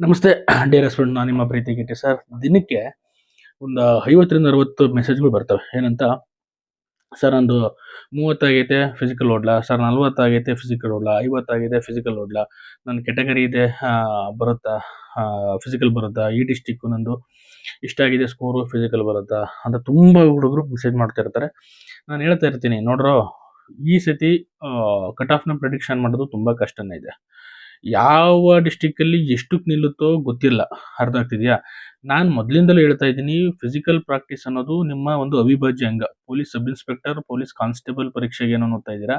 ನಮಸ್ತೆ dear student, ನಾನು ನಿಮ್ಮ ಪ್ರೀತಿ ಗಿಟ್ಟಿ ಸರ್. ದಿನಕ್ಕೆ ಒಂದು 50ರಿಂದ 60 ಮೆಸೇಜ್ಗಳು ಬರ್ತವೆ. ಏನಂತ, ಸರ್ ನಂದು 30 ಆಗೈತೆ ಫಿಸಿಕಲ್ ಓಡ್ಲಾ, ಸರ್ 40 ಆಗೈತೆ ಫಿಸಿಕಲ್ ಓಡ್ಲಾ, 50 ಆಗಿದೆ ಫಿಸಿಕಲ್ ಓಡ್ಲಾ, ನನ್ನ ಕೆಟಗರಿ ಇದೆ ಬರುತ್ತಾ, ಫಿಸಿಕಲ್ ಬರುತ್ತಾ, ಈ ಡಿಸ್ಟಿಕ್ಕು ನಂದು ಇಷ್ಟಾಗಿದೆ ಸ್ಕೋರು, ಫಿಸಿಕಲ್ ಬರುತ್ತಾ ಅಂತ ತುಂಬ ಹುಡುಗರು ಮೆಸೇಜ್ ಮಾಡ್ತಾ ಇರ್ತಾರೆ. ನಾನು ಹೇಳ್ತಾ ಇರ್ತೀನಿ, ನೋಡ್ರೋ, ಈ ಸತಿ ಕಟ್ ಆಫ್ನ ಪ್ರಿಡಿಕ್ಷನ್ ಮಾಡೋದು ತುಂಬ ಕಷ್ಟನೇ ಇದೆ. ಯಾವ ಡಿಸ್ಟಿಕ್ಕಲ್ಲಿ ಎಷ್ಟಕ್ಕೆ ನಿಲ್ಲುತ್ತೋ ಗೊತ್ತಿಲ್ಲ. ಅರ್ಥ ಆಗ್ತಿದೆಯಾ? ನಾನು ಮೊದಲಿಂದಲೂ ಹೇಳ್ತಾ ಇದ್ದೀನಿ, ಫಿಸಿಕಲ್ ಪ್ರಾಕ್ಟೀಸ್ ಅನ್ನೋದು ನಿಮ್ಮ ಒಂದು ಅವಿಭಾಜ್ಯ ಅಂಗ. Police sub inspector, police constable ಪರೀಕ್ಷೆಗೆ ಏನೋ ಓದ್ತಾ ಇದ್ದೀರಾ,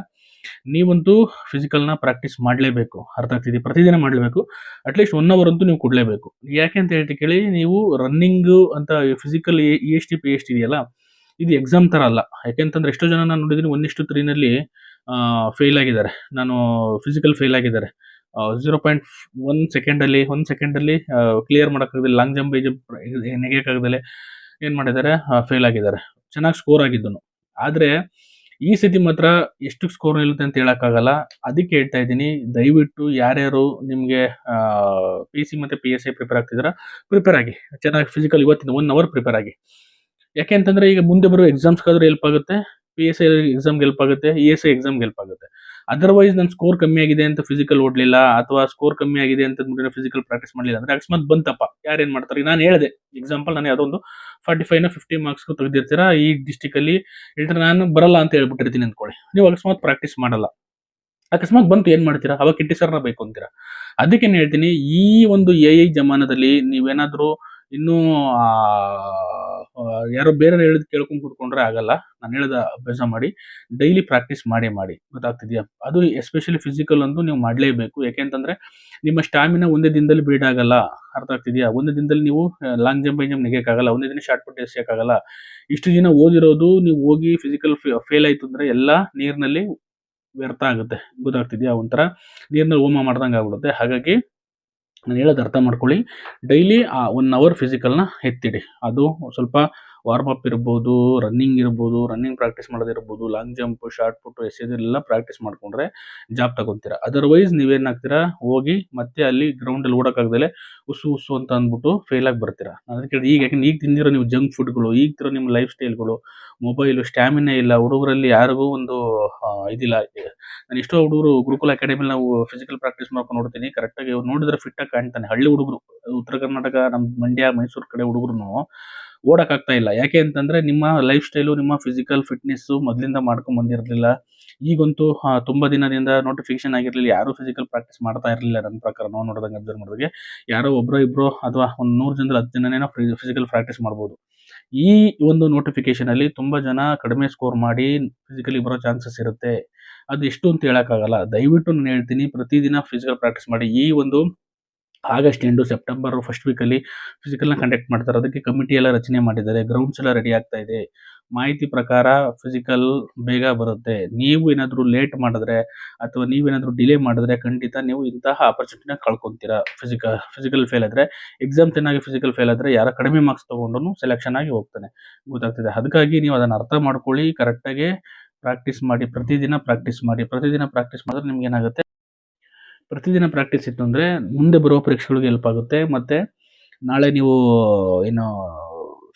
ನೀವಂತೂ ಫಿಸಿಕಲ್ನ ಪ್ರಾಕ್ಟೀಸ್ ಮಾಡಲೇಬೇಕು. ಅರ್ಥ ಆಗ್ತಿದೆ? ಪ್ರತಿದಿನ ಮಾಡಲೇಬೇಕು. ಅಟ್ಲೀಸ್ಟ್ 1 ಅವರ್ ಅಂತೂ ನೀವು ಕೊಡಲೇಬೇಕು. ಯಾಕೆ ಅಂತ ಹೇಳ್ತಿ ಕೇಳಿ, ನೀವು ರನ್ನಿಂಗು ಅಂತ ಫಿಸಿಕಲ್ EST PST ಇದೆಯಲ್ಲ, ಇದು ಎಕ್ಸಾಮ್ ಥರ ಅಲ್ಲ. ಯಾಕೆಂತಂದ್ರೆ ಎಷ್ಟೋ ಜನ ನಾನು ನೋಡಿದ್ದೀನಿ 1:3ನಲ್ಲಿ ಫೇಲ್ ಆಗಿದ್ದಾರೆ. ನಾನು ಫಿಸಿಕಲ್ ಫೇಲ್ ಆಗಿದ್ದಾರೆ. 0.1 ಸೆಕೆಂಡಲ್ಲಿ 1 ಸೆಕೆಂಡಲ್ಲಿ ಕ್ಲಿಯರ್ ಮಾಡೋಕ್ಕಾಗದಿಲ್ಲ, ಲಾಂಗ್ ಜಂಪ್, ಹೈ ಜಂಪ್ ನೆಗೆಯೋಕ್ಕಾಗದಲೆ ಏನು ಮಾಡಿದ್ದಾರೆ, ಫೇಲ್ ಆಗಿದ್ದಾರೆ. ಚೆನ್ನಾಗಿ ಸ್ಕೋರ್ ಆಗಿದ್ದನು. ಆದರೆ ಈ ಸತಿ ಮಾತ್ರ ಎಷ್ಟು ಸ್ಕೋರ್ ನಿಲ್ಲುತ್ತೆ ಅಂತ ಹೇಳೋಕ್ಕಾಗಲ್ಲ. ಅದಕ್ಕೆ ಹೇಳ್ತಾ ಇದ್ದೀನಿ, ದಯವಿಟ್ಟು ಯಾರ್ಯಾರು ನಿಮಗೆ PC ಮತ್ತು PSI ಪ್ರಿಪೇರ್ ಆಗ್ತಿದ್ದೀರಾ, ಪ್ರಿಪೇರ್ ಆಗಿ. ಚೆನ್ನಾಗಿ ಫಿಸಿಕಲ್ ಇವತ್ತಿನ 1 ಅವರ್ ಪ್ರಿಪೇರ್ ಆಗಿ. ಯಾಕೆ ಅಂತಂದರೆ ಈಗ ಮುಂದೆ ಬರೋ ಎಕ್ಸಾಮ್ಸ್ಗಾದ್ರೂ ಹೆಲ್ಪ್ ಆಗುತ್ತೆ, PSI ಎಕ್ಸಾಮ್ಗೆ ಹೆಲ್ಪ್ ಆಗುತ್ತೆ, ESI ಎಕ್ಸಾಮ್ಗೆ ಹೆಲ್ಪ್ ಆಗುತ್ತೆ. ಅದರ್ವೈಸ್ ನನ್ನ ಸ್ಕೋರ್ ಕಮ್ಮಿ ಆಗಿದೆ ಅಂತ ಫಿಸಿಕಲ್ ಓಡಲಿಲ್ಲ, ಅಥವಾ ಸ್ಕೋರ್ ಕಮ್ಮಿ ಆಗಿದೆ ಅಂತ ಫಿಸಿಕಲ್ ಪ್ರಾಕ್ಟೀಸ್ ಮಾಡಲಿಲ್ಲ ಅಂದರೆ ಅಕಸ್ಮಾತ್ ಬಂತಪ್ಪ, ಯಾರೇನು ಮಾಡ್ತಾರೆ, ನಾನು ಹೇಳಿದೆ ಎಕ್ಸಾಂಪಲ್, ನಾನು ಯಾವುದೋ ಒಂದು 45 50 ಮಾರ್ಕ್ಸ್ಗೂ ತೆಗೆದಿರ್ತೀರಾ, ಈ ಡಿಸ್ಟಿಕಲ್ಲಿ ಹೇಳ್ತಾರೆ, ನಾನು ಬರಲ್ಲ ಅಂತ ಹೇಳ್ಬಿಟ್ಟಿರ್ತೀನಿ ಅಂದ್ಕೊಳ್ಳಿ. ನೀವು ಅಕಸ್ಮಾತ್ ಪ್ರಾಕ್ಟೀಸ್ ಮಾಡಲ್ಲ, ಅಕಸ್ಮಾತ್ ಬಂತು ಏನು ಮಾಡ್ತೀರಾ? ಅವಾಗ ಕಿಟ್ಟಿ ಸರ್ನ ಬೇಕು ಅಂತೀರಾ. ಅದಕ್ಕೇನು ಹೇಳ್ತೀನಿ, ಈ ಒಂದು AI ಜಮಾನದಲ್ಲಿ ನೀವೇನಾದರೂ ಇನ್ನೂ ಯಾರೋ ಬೇರೆ ಹೇಳಿದ್ ಕೇಳ್ಕೊಂಡು ಕೂತ್ಕೊಂಡ್ರೆ ಆಗಲ್ಲ. ನಾನು ಹೇಳಿದ ಅಭ್ಯಾಸ ಮಾಡಿ, ಡೈಲಿ ಪ್ರಾಕ್ಟೀಸ್ ಮಾಡಿ. ಗೊತ್ತಾಗ್ತಿದೆಯಾ? ಅದು ಎಸ್ಪೆಷಲಿ ಫಿಸಿಕಲ್ ಅಂತೂ ನೀವು ಮಾಡಲೇಬೇಕು. ಯಾಕೆಂತಂದರೆ ನಿಮ್ಮ ಸ್ಟಾಮಿನಾ ಒಂದೇ ದಿನದಲ್ಲಿ ಬಿಲ್ಡ್ ಆಗಲ್ಲ. ಅರ್ಥ ಆಗ್ತಿದೆಯಾ? ಒಂದೇ ದಿನದಲ್ಲಿ ನೀವು ಲಾಂಗ್ ಜಂಪ್, ಹೈ ಜಂಪ್ ನೆಗೆಯೋಕ್ಕಾಗಲ್ಲ. ಒಂದೇ ದಿನ ಶಾರ್ಟ್ ಪುಟ್ ಎಸೆಯೋಕ್ಕಾಗಲ್ಲ. ಇಷ್ಟು ದಿನ ಓದಿರೋದು ನೀವು ಹೋಗಿ ಫಿಸಿಕಲ್ ಫೇಲ್ ಆಯಿತು ಅಂದರೆ ಎಲ್ಲ ನೀರಿನಲ್ಲಿ ವ್ಯರ್ಥ ಆಗುತ್ತೆ. ಗೊತ್ತಾಗ್ತಿದೆಯಾ? ಒಂಥರ ನೀರಿನಲ್ಲಿ ಹೋಮ ಮಾಡ್ದಂಗೆ ಆಗ್ಬಿಡುತ್ತೆ. ಹಾಗಾಗಿ ನಾನು ಹೇಳೋದು ಅರ್ಥ ಮಾಡ್ಕೊಳ್ಳಿ. ಡೈಲಿ 1 ಅವರ್ ಫಿಸಿಕಲ್ನ ಎತ್ತಿಡಿ. ಅದು ಸ್ವಲ್ಪ ವಾರ್ಮ್ ಅಪ್ ಇರ್ಬೋದು, ರನ್ನಿಂಗ್ ಇರ್ಬೋದು, ರನ್ನಿಂಗ್ ಪ್ರಾಕ್ಟೀಸ್ ಮಾಡೋದಿರ್ಬೋದು, ಲಾಂಗ್ ಜಂಪ್, ಶಾರ್ಟ್ ಪುಟ್ ಎಸೆಯೋದೆಲ್ಲ ಪ್ರಾಕ್ಟೀಸ್ ಮಾಡ್ಕೊಂಡ್ರೆ ಜಾಬ್ ತಗೊತೀರಾ. ಅದರ್ವೈಸ್ ನೀವೇನಾಗ್ತೀರಾ, ಹೋಗಿ ಮತ್ತೆ ಅಲ್ಲಿ ಗ್ರೌಂಡಲ್ಲಿ ಓಡೋಕ್ಕಾಗ್ದಲೆ ಉಸು ಉಸು ಅಂತ ಅಂದ್ಬಿಟ್ಟು ಫೇಲ್ ಆಗಿ ಬರ್ತೀರಾ. ಅದಕ್ಕೆ ಈಗ, ಯಾಕೆಂದ್ರೆ ಈಗ ತಿಂದಿರೋ ನೀವು ಜಂಕ್ ಫುಡ್ಗಳು, ಈಗ ತಿರೋ ನಿಮ್ಮ ಲೈಫ್ ಸ್ಟೈಲ್ಗಳು, ಮೊಬೈಲು, ಸ್ಟ್ಯಾಮಿನಾ ಇಲ್ಲ ಹುಡುಗರಲ್ಲಿ, ಯಾರಿಗೂ ಒಂದು ಇದಿಲ್ಲ. ನಾನು ಎಷ್ಟೋ ಹುಡುಗರು ಗುರುಕುಲ ಅಕಾಡೆಮಿಲಿ ನಾವು ಫಿಸಿಕಲ್ ಪ್ರಾಕ್ಟೀಸ್ ಮಾಡ್ಕೊಂಡು ನೋಡ್ತೀನಿ, ಕರೆಕ್ಟಾಗಿ ಅವ್ರು ನೋಡಿದ್ರೆ ಫಿಟ್ ಆಗಿ ಕಾಣ್ತಾನೆ. ಹಳ್ಳಿ ಹುಡುಗರು, ಉತ್ತರ ಕರ್ನಾಟಕ, ನಮ್ಮ ಮಂಡ್ಯ, ಮೈಸೂರು ಕಡೆ ಹುಡುಗರು ಓಡೋಕ್ಕಾಗ್ತಾ ಇಲ್ಲ. ಯಾಕೆ ಅಂತಂದರೆ ನಿಮ್ಮ ಲೈಫ್ ಸ್ಟೈಲು, ನಿಮ್ಮ ಫಿಸಿಕಲ್ ಫಿಟ್ನೆಸ್ಸು ಮೊದಲಿಂದ ಮಾಡ್ಕೊಂಡು ಬಂದಿರಲಿಲ್ಲ. ಈಗಂತೂ ತುಂಬ ದಿನದಿಂದ ನೋಟಿಫಿಕೇಶನ್ ಆಗಿರಲಿಲ್ಲ, ಯಾರೂ ಫಿಸಿಕಲ್ ಪ್ರಾಕ್ಟೀಸ್ ಮಾಡ್ತಾ ಇರಲಿಲ್ಲ. ನನ್ನ ಪ್ರಕಾರ ನಾವು ನೋಡಿದಂಗೆ, ಅಬ್ಸರ್ವ್ ಮಾಡಿದಾಗೆ ಯಾರೋ ಒಬ್ಬರೋ ಇಬ್ಬರು ಅಥವಾ ಒಂದು 100 ಜನದಲ್ಲಿ 10 ಜನನೇನೋ ಫಿಸಿಕಲ್ ಪ್ರಾಕ್ಟೀಸ್ ಮಾಡ್ಬೋದು. ಈ ಒಂದು ನೋಟಿಫಿಕೇಶನಲ್ಲಿ ತುಂಬ ಜನ ಕಡಿಮೆ ಸ್ಕೋರ್ ಮಾಡಿ ಫಿಸಿಕಲಿ ಬರೋ ಚಾನ್ಸಸ್ ಇರುತ್ತೆ. ಅದು ಎಷ್ಟು ಅಂತ ಹೇಳೋಕ್ಕಾಗಲ್ಲ. ದಯವಿಟ್ಟು ನಾನು ಹೇಳ್ತೀನಿ, ಪ್ರತಿದಿನ ಫಿಸಿಕಲ್ ಪ್ರಾಕ್ಟೀಸ್ ಮಾಡಿ. ಈ ಒಂದು ಆಗಸ್ಟ್ ಎಂಡು, ಸೆಪ್ಟೆಂಬರ್ ಫಸ್ಟ್ ವೀಕಲ್ಲಿ ಫಿಸಿಕಲ್ನ ಕಂಡಕ್ಟ್ ಮಾಡ್ತಾರೆ. ಅದಕ್ಕೆ ಕಮಿಟಿ ಎಲ್ಲ ರಚನೆ ಮಾಡಿದ್ದಾರೆ, ಗ್ರೌಂಡ್ಸ್ ಎಲ್ಲ ರೆಡಿ ಆಗ್ತಾ ಇದೆ. ಮಾಹಿತಿ ಪ್ರಕಾರ ಫಿಸಿಕಲ್ ಬೇಗ ಬರುತ್ತೆ. ನೀವು ಏನಾದರೂ ಲೇಟ್ ಮಾಡಿದ್ರೆ ಅಥವಾ ನೀವೇನಾದರೂ ಡಿಲೇ ಮಾಡಿದ್ರೆ ಖಂಡಿತ ನೀವು ಇಂತಹ ಆಪರ್ಚುನಿಟಿನ ಕಳ್ಕೊತೀರಾ. ಫಿಸಿಕಲ್ ಫೇಲ್ ಆದರೆ, ಎಕ್ಸಾಮ್ ಚೆನ್ನಾಗಿ ಫಿಸಿಕಲ್ ಫೇಲ್ ಆದರೆ ಯಾರೋ ಕಡಿಮೆ ಮಾರ್ಕ್ಸ್ ತೊಗೊಂಡು ಸೆಲೆಕ್ಷನ್ ಆಗಿ ಹೋಗ್ತಾನೆ. ಗೊತ್ತಾಗ್ತಿದೆ? ಅದಕ್ಕಾಗಿ ನೀವು ಅದನ್ನು ಅರ್ಥ ಮಾಡ್ಕೊಳ್ಳಿ, ಕರೆಕ್ಟಾಗಿ ಪ್ರಾಕ್ಟೀಸ್ ಮಾಡಿ. ಪ್ರತಿದಿನ ಪ್ರಾಕ್ಟೀಸ್ ಮಾಡಿ. ಪ್ರತಿದಿನ ಪ್ರಾಕ್ಟೀಸ್ ಮಾಡಿದ್ರೆ ನಿಮ್ಗೇನಾಗುತ್ತೆ, ಪ್ರತಿದಿನ ಪ್ರಾಕ್ಟೀಸ್ ಇತ್ತು ಅಂದರೆ ಮುಂದೆ ಬರುವ ಪರೀಕ್ಷೆಗಳಿಗೆ ಹೆಲ್ಪ್ ಆಗುತ್ತೆ. ಮತ್ತು ನಾಳೆ ನೀವು ಏನು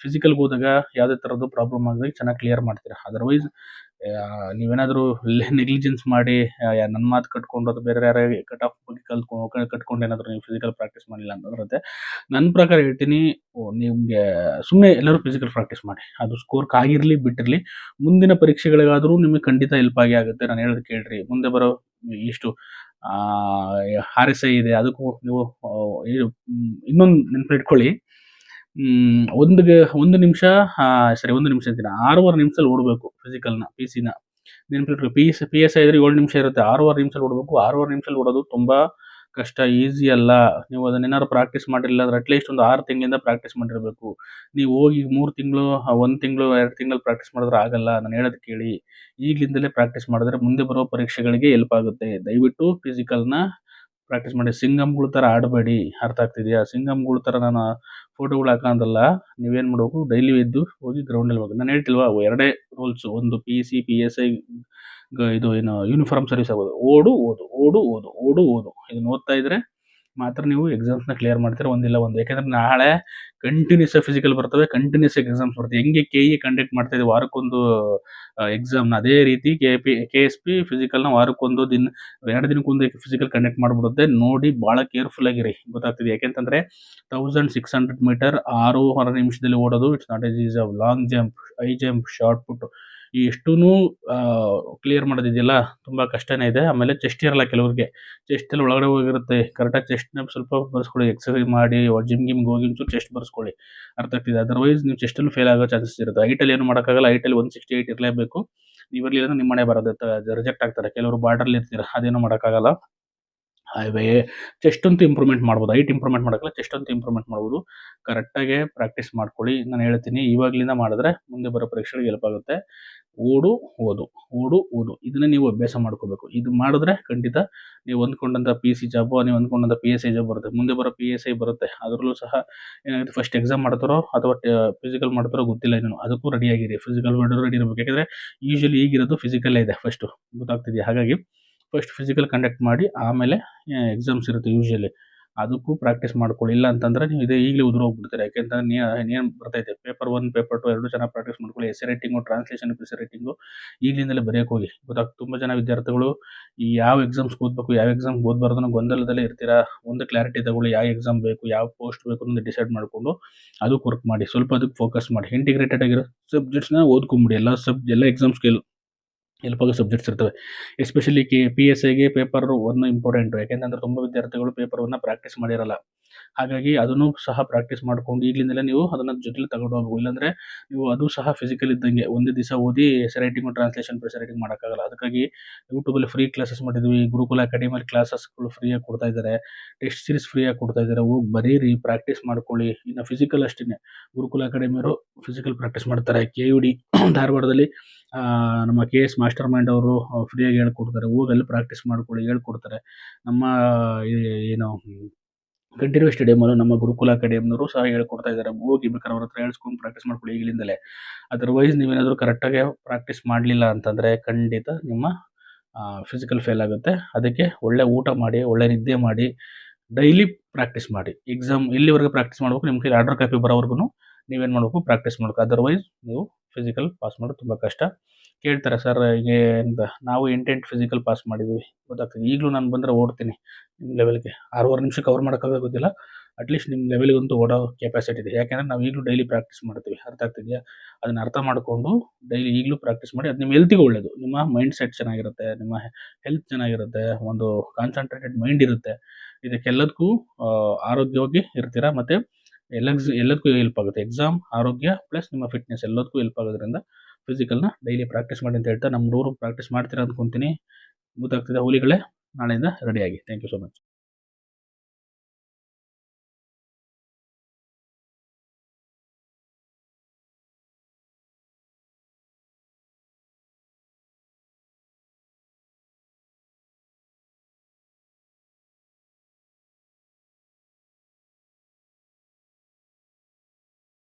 ಫಿಸಿಕಲ್ಗೆ ಹೋದಾಗ ಯಾವುದೇ ಥರದ್ದು ಪ್ರಾಬ್ಲಮ್ ಆಗದೆ ಚೆನ್ನಾಗಿ ಕ್ಲಿಯರ್ ಮಾಡ್ತೀರಾ. ಅದರ್ವೈಸ್ ನೀವೇನಾದರೂ ನೆಗ್ಲಿಜೆನ್ಸ್ ಮಾಡಿ ನನ್ನ ಮಾತು ಕಟ್ಕೊಂಡು ಅಥವಾ ಬೇರೆ ಯಾರೇ ಕಟ್ ಆಫ್ ಬಗ್ಗೆ ಕಟ್ಕೊಂಡು ಏನಾದರೂ ನೀವು ಫಿಸಿಕಲ್ ಪ್ರಾಕ್ಟೀಸ್ ಮಾಡಿಲ್ಲ ಅಂತಂದ್ರೆ, ನನ್ನ ಪ್ರಕಾರ ಹೇಳ್ತೀನಿ, ನಿಮಗೆ ಸುಮ್ಮನೆ ಎಲ್ಲರೂ ಫಿಸಿಕಲ್ ಪ್ರಾಕ್ಟೀಸ್ ಮಾಡಿ. ಅದು ಸ್ಕೋರ್ಕ್ ಆಗಿರಲಿ ಬಿಟ್ಟಿರಲಿ, ಮುಂದಿನ ಪರೀಕ್ಷೆಗಳಿಗಾದರೂ ನಿಮಗೆ ಖಂಡಿತ ಹೆಲ್ಪ್ ಆಗೇ ಆಗುತ್ತೆ. ನಾನು ಹೇಳೋದು ಕೇಳಿರಿ. ಮುಂದೆ ಬರೋ ಇಷ್ಟು RSI ಇದೆ, ಅದಕ್ಕೂ ನೀವು ಇದು ಇನ್ನೊಂದು ನೆನಪಿಟ್ಕೊಳ್ಳಿ, ಒಂದು ನಿಮಿಷ, ಸರಿ 1 ನಿಮಿಷ ಅಂತೀನಿ, 6.5 ನಿಮಿಷದಲ್ಲಿ ಓಡಬೇಕು ಫಿಸಿಕಲ್ನ, PCನ ನೆನಪಿಟ್ಕೊಳ್ಳಿ. PSI ಇದ್ರೆ 7 ನಿಮಿಷ ಇರುತ್ತೆ, 6.5 ನಿಮಿಷದಲ್ಲಿ ಓಡಬೇಕು. 6.5 ನಿಮಿಷದಲ್ಲಿ ಓಡೋದು ತುಂಬ ಕಷ್ಟ, ಈಸಿ ಅಲ್ಲ. ನೀವು ಅದನ್ನೇನಾದ್ರು ಪ್ರಾಕ್ಟೀಸ್ ಮಾಡಿರಲಿಲ್ಲ ಅಂದರೆ ಅಟ್ಲೀಸ್ಟ್ ಒಂದು 6 ತಿಂಗಳಿಂದ ಪ್ರಾಕ್ಟೀಸ್ ಮಾಡಿರಬೇಕು. ನೀವು ಹೋಗಿ 3 ತಿಂಗಳು, 1 ತಿಂಗಳು, 2 ತಿಂಗಳು ಪ್ರಾಕ್ಟೀಸ್ ಮಾಡಿದ್ರೆ ಆಗಲ್ಲ. ನಾನು ಹೇಳೋದು ಕೇಳಿ, ಈಗಲಿಂದಲೇ ಪ್ರಾಕ್ಟೀಸ್ ಮಾಡಿದ್ರೆ ಮುಂದೆ ಬರೋ ಪರೀಕ್ಷೆಗಳಿಗೆ ಹೆಲ್ಪ್ ಆಗುತ್ತೆ. ದಯವಿಟ್ಟು ಫಿಸಿಕಲ್ನ ಪ್ರಾಕ್ಟೀಸ್ ಮಾಡಿ. ಸಿಂಗಮ್ಗಳ ಥರ ಆಡಬೇಡಿ. ಅರ್ಥ ಆಗ್ತಿದೆಯಾ? ಸಿಂಗಮ್ಗಳ ಥರ ನಾನು ಫೋಟೋಗಳು ಹಾಕೋದಲ್ಲ. ನೀವೇನು ಮಾಡಬೇಕು, ಡೈಲಿ ಎದ್ದು ಹೋಗಿ ಗ್ರೌಂಡಲ್ಲಿ ಹೋಗಿ. ನಾನು ಹೇಳ್ತಿಲ್ವಾ, 2 ರೂಲ್ಸು, ಒಂದು PC PSI ಇದು ಏನು ಯೂನಿಫಾರ್ಮ್ ಸರ್ವಿಸ್ ಆಗೋದು. ಓಡು ಓದು, ಓಡು ಓದು, ಓಡು ಓದು. ಇದನ್ನು ಓದ್ತಾ ಇದ್ದರೆ ಮಾತ್ರ ನೀವು ಎಕ್ಸಾಮ್ಸ್‌ನ ಕ್ಲಿಯರ್ ಮಾಡ್ತೀರಾ ಒಂದಿಲ್ಲ ಒಂದು. ಯಾಕಂದ್ರೆ ನಾಳೆ ಕಂಟಿನ್ಯೂಸ್ ಆಗಿ ಫಿಸಿಕಲ್ ಬರ್ತವೆ, ಕಂಟಿನ್ಯೂಸ್ ಆಗಿ ಎಕ್ಸಾಮ್ಸ್ ಬರ್ತವೆ. ಹೆಂಗೆ ಕೆಇ ಕಂಡಕ್ಟ್ ಮಾಡ್ತಾ ಇದೆ ವಾರಕ್ಕೊಂದು ಎಕ್ಸಾಮ್‌ನ, ಅದೇ ರೀತಿ ಕೆಎಸ್‌ಪಿ ಫಿಸಿಕಲ್‌ನ ವಾರಕ್ಕೊಂದು 2 ದಿನಕ್ಕೊಂದು ಫಿಸಿಕಲ್ ಕಂಡಕ್ಟ್ ಮಾಡ್ಬಿಡುತ್ತೆ. ನೋಡಿ ಭಾಳ ಕೇರ್‌ಫುಲ್ ಆಗಿರಿ. ಗೊತ್ತಾಗ್ತಿದೆ. ಯಾಕೆಂತಂದ್ರೆ 1600 ಮೀಟರ್ 6.5 ನಿಮಿಷದಲ್ಲಿ ಓಡೋದು it's not as easy. Long jump, high jump, shot put ಈ ಎಷ್ಟೂನು ಕ್ಲಿಯರ್ ಮಾಡೋದಿದೆಯಲ್ಲ ತುಂಬಾ ಕಷ್ಟನೇ ಇದೆ. ಆಮೇಲೆ ಚೆಸ್ಟ್ ಇರಲ್ಲ ಕೆಲವ್ರಿಗೆ. ಚೆಸ್ಟ್ ಎಲ್ಲ ಒಳಗಡೆ ಹೋಗಿರುತ್ತೆ. ಕರೆಕ್ಟಾಗಿ ಚೆಸ್ಟ್‌ನ ಸ್ವಲ್ಪ ಬರ್ಸ್ಕೊಳ್ಳಿ. ಎಕ್ಸರ್ಸೈಸ್ ಮಾಡಿ ಜಿಮ್‌ಗಿಮ್‌ಗೆ ಹೋಗಿ ಒಂಚೂರು ಚೆಸ್ಟ್ ಬರ್ಸ್ಕೊಳ್ಳಿ. ಅರ್ಥ ಆಗ್ತಿದೆ. ಅದರ್ವೈಸ್ ನೀವು ಚೆಸ್ಟಲ್ಲೂ ಫೇಲ್ ಆಗೋ ಚಾನ್ಸಸ್ ಇರುತ್ತೆ. ಹೈಟಲ್ಲಿ ಏನು ಮಾಡೋಕ್ಕಾಗಲ್ಲ. ಹೈಟಲ್ಲಿ 168 ಇರಲೇಬೇಕು. ನೀವು ಇರಲಿಲ್ಲ ಅಂದ್ರೆ ನಿಮ್ಮ ಹಣೆ ಬರೋದು ರಿಜೆಕ್ಟ್ ಆಗ್ತಾರೆ. ಕೆಲವರು ಬಾರ್ಡರ್‌ಲಿ ಇರ್ತೀರ, ಅದೇನು ಮಾಡೋಕ್ಕಾಗಲ್ಲ. ಅವೇ ಚೆಸ್ಟ್ ಅಂತೂ ಇಂಪ್ರೂವ್‌ಮೆಂಟ್ ಮಾಡ್ಬೋದು. ಹೈಟ್ ಇಂಪ್ರೂವ್‌ಮೆಂಟ್ ಮಾಡೋಕ್ಕಾಗಲ್ಲ, ಚೆಸ್ಟ್ ಅಂತೂ ಇಂಪ್ರೂವ್‌ಮೆಂಟ್ ಮಾಡ್ಬೋದು. ಕರೆಕ್ಟಾಗಿ ಪ್ರಾಕ್ಟೀಸ್ ಮಾಡ್ಕೊಳ್ಳಿ. ನಾನು ಹೇಳ್ತೀನಿ ಇವಾಗ್ಲಿಂದ ಮಾಡಿದ್ರೆ ಮುಂದೆ ಬರೋ ಪರೀಕ್ಷೆಗಳಿಗೆ ಹೆಲ್ಪ್ ಆಗುತ್ತೆ. ಓಡು, ಓದು, ಓಡು, ಓದು ಇದನ್ನೇ ನೀವು ಅಭ್ಯಾಸ ಮಾಡ್ಕೋಬೇಕು. ಇದು ಮಾಡಿದ್ರೆ ಖಂಡಿತ ನೀವು ಅಂದ್ಕೊಂಡಂಥ ಪಿ.ಸಿ ಜಾಬು, ನೀವು ಅಂದ್ಕೊಂಡಂಥ ಪಿ.ಎಸ್.ಐ ಜಾಬ್ ಬರುತ್ತೆ. ಮುಂದೆ ಬರೋ ಪಿ.ಎಸ್.ಐ ಬರುತ್ತೆ. ಅದರಲ್ಲೂ ಸಹ ಏನಾಗುತ್ತೆ, ಫಸ್ಟ್ ಎಕ್ಸಾಮ್ ಮಾಡ್ತಾರೋ ಅಥವಾ ಫಿಸಿಕಲ್ ಮಾಡ್ತಾರೋ ಗೊತ್ತಿಲ್ಲ ಇನ್ನೂ. ಅದಕ್ಕೂ ರೆಡಿಯಾಗಿರಿ. ಫಿಸಿಕಲ್ ಮಾಡಿದ್ರು ರೆಡಿ ಇರಬೇಕು. ಯಾಕಂದರೆ ಯೂಶುವಲಿ ಈಗಿರೋದು ಫಿಸಿಕಲ್ಲೇ ಇದೆ ಫಸ್ಟು. ಗೊತ್ತಾಗ್ತಿದೆಯಾ? ಹಾಗಾಗಿ ಫಸ್ಟ್ ಫಿಸಿಕಲ್ ಕಂಡಕ್ಟ್ ಮಾಡಿ ಆಮೇಲೆ ಎಕ್ಸಾಮ್ಸ್ ಇರುತ್ತೆ ಯೂಶುವಲಿ. ಅದಕ್ಕೂ ಪ್ರಾಕ್ಟೀಸ್ ಮಾಡ್ಕೊಳ್ಳಿ. ಇಲ್ಲ ಅಂತಂದ್ರೆ ನೀವು ಈಗಲೇ ಉದುರೋಗ್ಬಿಡ್ತೀರ. ಯಾಕೆಂತಂದ್ರೆ ಇನ್ನೇನು ಬರ್ತೈತೆ ಪೇಪರ್ 1, ಪೇಪರ್ 2 2 ಚೆನ್ನಾಗಿ ಪ್ರಾಕ್ಟೀಸ್ ಮಾಡ್ಕೊಳ್ಳಿ. Essay writing, translation essay writing ಈಗಲಿಂದಲೇ ಬರೆಯೋಕೆ ಹೋಗಿ. ತುಂಬ ಜನ ವಿದ್ಯಾರ್ಥಿಗಳು ಈ ಯಾವ ಎಕ್ಸಾಮ್ಸ್‌ಗೆ ಓದಬೇಕು, ಯಾವ ಎಕ್ಸಾಮ್‌ಗೆ ಓದಬಾರ್ದು ಅನ್ನೋ ಗೊಂದಲದಲ್ಲೇ ಇರ್ತೀರಾ. ಒಂದು ಕ್ಲಾರಿಟಿ ತಗೊಳ್ಳಿ. ಯಾವ ಎಕ್ಸಾಮ್ ಬೇಕು, ಯಾವ ಪೋಸ್ಟ್ ಬೇಕು ಅನ್ನೋದು ಡಿಸೈಡ್ ಮಾಡಿಕೊಂಡು ಅದಕ್ಕೆ ವರ್ಕ್ ಮಾಡಿ. ಸ್ವಲ್ಪ ಅದಕ್ಕೆ ಫೋಕಸ್ ಮಾಡಿ. ಇಂಟಿಗ್ರೇಟೆಡ್ ಆಗಿರೋ ಸಬ್ಜೆಕ್ಟ್ಸ್‌ನ ಓದ್ಕೊಂಬಿಡಿ. ಎಲ್ಲ ಎಕ್ಸಾಮ್ಸ್‌ಗೆ ಹೆಲ್ಪ್ ಆಗೋ ಸಬ್ಜೆಕ್ಟ್ಸ್ ಇರ್ತವೆ. ಎಸ್ಪೆಷಲಿ ಪಿ.ಎಸ್.ಐಗೆ ಪೇಪರ್ 1 ಇಂಪಾರ್ಟೆಂಟು. ಯಾಕೆಂತಂದ್ರೆ ತುಂಬ ವಿದ್ಯಾರ್ಥಿಗಳು ಪೇಪರ್ 1ನ ಪ್ರಾಕ್ಟೀಸ್ ಮಾಡಿರಲ್ಲ. ಹಾಗಾಗಿ ಅದನ್ನು ಸಹ ಪ್ರಾಕ್ಟೀಸ್ ಮಾಡ್ಕೊಂಡು ಈಗಲಿಂದಲೇ ನೀವು ಅದನ್ನ ಜೊತೆಲಿ ತಗೊಂಡು ಹೋಗ್ಬೇಕು. ಇಲ್ಲಾಂದ್ರೆ ನೀವು ಅದು ಸಹ ಫಿಸಿಕಲ್ ಇದ್ದಂಗೆ ಒಂದೇ ದಿವಸ ಓದಿ essay writing, translation, press writing ಮಾಡೋಕ್ಕಾಗಲ್ಲ. ಅದಕ್ಕಾಗಿ ಯೂಟ್ಯೂಬಲ್ಲಿ ಫ್ರೀ ಕ್ಲಾಸಸ್ ಮಾಡಿದ್ವಿ. ಗುರುಕುಲ ಅಕಾಡೆಮಿಯಲ್ಲಿ ಕ್ಲಾಸಸ್ಗಳು ಫ್ರೀಯಾಗಿ ಕೊಡ್ತಾ ಇದ್ದಾರೆ. ಟೆಸ್ಟ್ ಸೀರೀಸ್ ಫ್ರೀಯಾಗಿ ಕೊಡ್ತಾ ಇದ್ದಾರೆ. ಹೋಗಿ ಬರೀರಿ, ಪ್ರಾಕ್ಟೀಸ್ ಮಾಡ್ಕೊಳ್ಳಿ. ಇನ್ನು ಫಿಸಿಕಲ್ ಅಷ್ಟೇನೆ. ಗುರುಕುಲ ಅಕಾಡೆಮಿಯವರು ಫಿಸಿಕಲ್ ಪ್ರಾಕ್ಟೀಸ್ ಮಾಡ್ತಾರೆ. ಕೆ.ಯು.ಡಿ ಧಾರವಾಡದಲ್ಲಿ ನಮ್ಮ ಕೆ.ಎಸ್ ಮಾಸ್ಟರ್ ಮೈಂಡ್ ಅವರು ಫ್ರೀಯಾಗಿ ಹೇಳ್ಕೊಡ್ತಾರೆ. ಹೋಗಿ ಅಲ್ಲಿ ಪ್ರಾಕ್ಟೀಸ್ ಮಾಡ್ಕೊಳ್ಳಿ, ಹೇಳ್ಕೊಡ್ತಾರೆ. ನಮ್ಮ ಏನು ಕಂಠೀರವ ಸ್ಟೇಡಿಯಮಲ್ಲೂ ನಮ್ಮ ಗುರುಕುಲ ಅಕಾಡೆಮಿಯವರು ಸಹ ಹೇಳ್ಕೊಡ್ತಾ ಇದ್ದಾರೆ. ಹೋಗಿ ಬೇಕಾದ್ರೆ ಅವ್ರ ಹತ್ರ ಹೇಳಿಸ್ಕೊಂಡು ಪ್ರಾಕ್ಟೀಸ್ ಮಾಡ್ಕೊಳ್ಳಿ ಈಗಲಿಂದಲೇ. ಅದರ್ವೈಸ್ ನೀವೇನಾದರೂ ಕರೆಕ್ಟಾಗಿ ಪ್ರಾಕ್ಟೀಸ್ ಮಾಡಲಿಲ್ಲ ಅಂತಂದರೆ ಖಂಡಿತ ನಿಮ್ಮ ಫಿಸಿಕಲ್ ಫೇಲ್ ಆಗುತ್ತೆ. ಅದಕ್ಕೆ ಒಳ್ಳೆ ಊಟ ಮಾಡಿ, ಒಳ್ಳೆ ನಿದ್ದೆ ಮಾಡಿ, ಡೈಲಿ ಪ್ರಾಕ್ಟೀಸ್ ಮಾಡಿ. ಎಕ್ಸಾಮ್ ಎಲ್ಲಿವರೆಗೆ ಪ್ರಾಕ್ಟೀಸ್ ಮಾಡಬೇಕು, ನಿಮ್ಮ ಕೈಲಿ ಆರ್ಡರ್ ಕಾಪಿ ಬರೋವರೆಗೂ ನೀವೇನು ಮಾಡಬೇಕು, ಪ್ರಾಕ್ಟೀಸ್ ಮಾಡಬೇಕು. ಅದರ್ವೈಸ್ ನೀವು ಫಿಸಿಕಲ್ ಪಾಸ್ ಮಾಡೋದು ತುಂಬ ಕಷ್ಟ. ಕೇಳ್ತಾರೆ ಸರ್ ಹೀಗೆ ಅಂತ. ನಾವು 8 ಫಿಸಿಕಲ್ ಪಾಸ್ ಮಾಡಿದ್ದೀವಿ. ಗೊತ್ತಾಗ್ತದೆ. ಈಗಲೂ ನಾನು ಬಂದರೆ ಓಡ್ತೀನಿ ನಿಮ್ಮ ಲೆವೆಲ್‌ಗೆ. 6.5 ನಿಮಿಷಕ್ಕೆ ಕವರ್ ಮಾಡೋಕ್ಕಾಗೋ ಗೊತ್ತಿಲ್ಲ. ಅಟ್ಲೀಸ್ಟ್ ನಿಮ್ಮ ಲೆವೆಲ್ಗಂತೂ ಓಡೋ ಕೆಪಾಸಿಟಿ ಇದೆ. ಯಾಕೆಂದರೆ ನಾವು ಈಗಲೂ ಡೈಲಿ ಪ್ರಾಕ್ಟೀಸ್ ಮಾಡ್ತೀವಿ. ಅರ್ಥ ಆಗ್ತಿದೆಯಾ? ಅದನ್ನ ಅರ್ಥ ಮಾಡಿಕೊಂಡು ಡೈಲಿ ಈಗಲೂ ಪ್ರಾಕ್ಟೀಸ್ ಮಾಡಿ. ಅದು ನಿಮ್ಮ ಹೆಲ್ತಿಗೆ ಒಳ್ಳೆಯದು. ನಿಮ್ಮ ಮೈಂಡ್ ಸೆಟ್ ಚೆನ್ನಾಗಿರುತ್ತೆ. ನಿಮ್ಮ ಹೆಲ್ತ್ ಚೆನ್ನಾಗಿರುತ್ತೆ. ಒಂದು ಕಾನ್ಸಂಟ್ರೇಟೆಡ್ ಮೈಂಡ್ ಇರುತ್ತೆ. ಇದಕ್ಕೆಲ್ಲದಕ್ಕೂ ಆರೋಗ್ಯವಾಗಿ ಇರ್ತೀರಾ. ಮತ್ತು ಎಲ್ಲದಕ್ಕೂ ಹೆಲ್ಪ್ ಆಗುತ್ತೆ. ಎಕ್ಸಾಮ್, ಆರೋಗ್ಯ ಪ್ಲಸ್ ನಿಮ್ಮ ಫಿಟ್ನೆಸ್ ಎಲ್ಲದಕ್ಕೂ ಹೆಲ್ಪ್ ಆಗೋದ್ರಿಂದ ಫಿಸಿಕಲ್‌ನ ಡೈಲಿ ಪ್ರಾಕ್ಟೀಸ್ ಮಾಡಿ ಅಂತ ಹೇಳ್ತಾ ನಮ್ಮ ಪ್ರಾಕ್ಟೀಸ್ ಮಾಡ್ತೀರಾ ಅಂದ್ಕೊತೀನಿ. ಗೊತ್ತಾಗ್ತಿದೆ ಹುಲಿಗಳೇ. ನಾಳೆಯಿಂದ ರೆಡಿಯಾಗಿ. Thank you so much.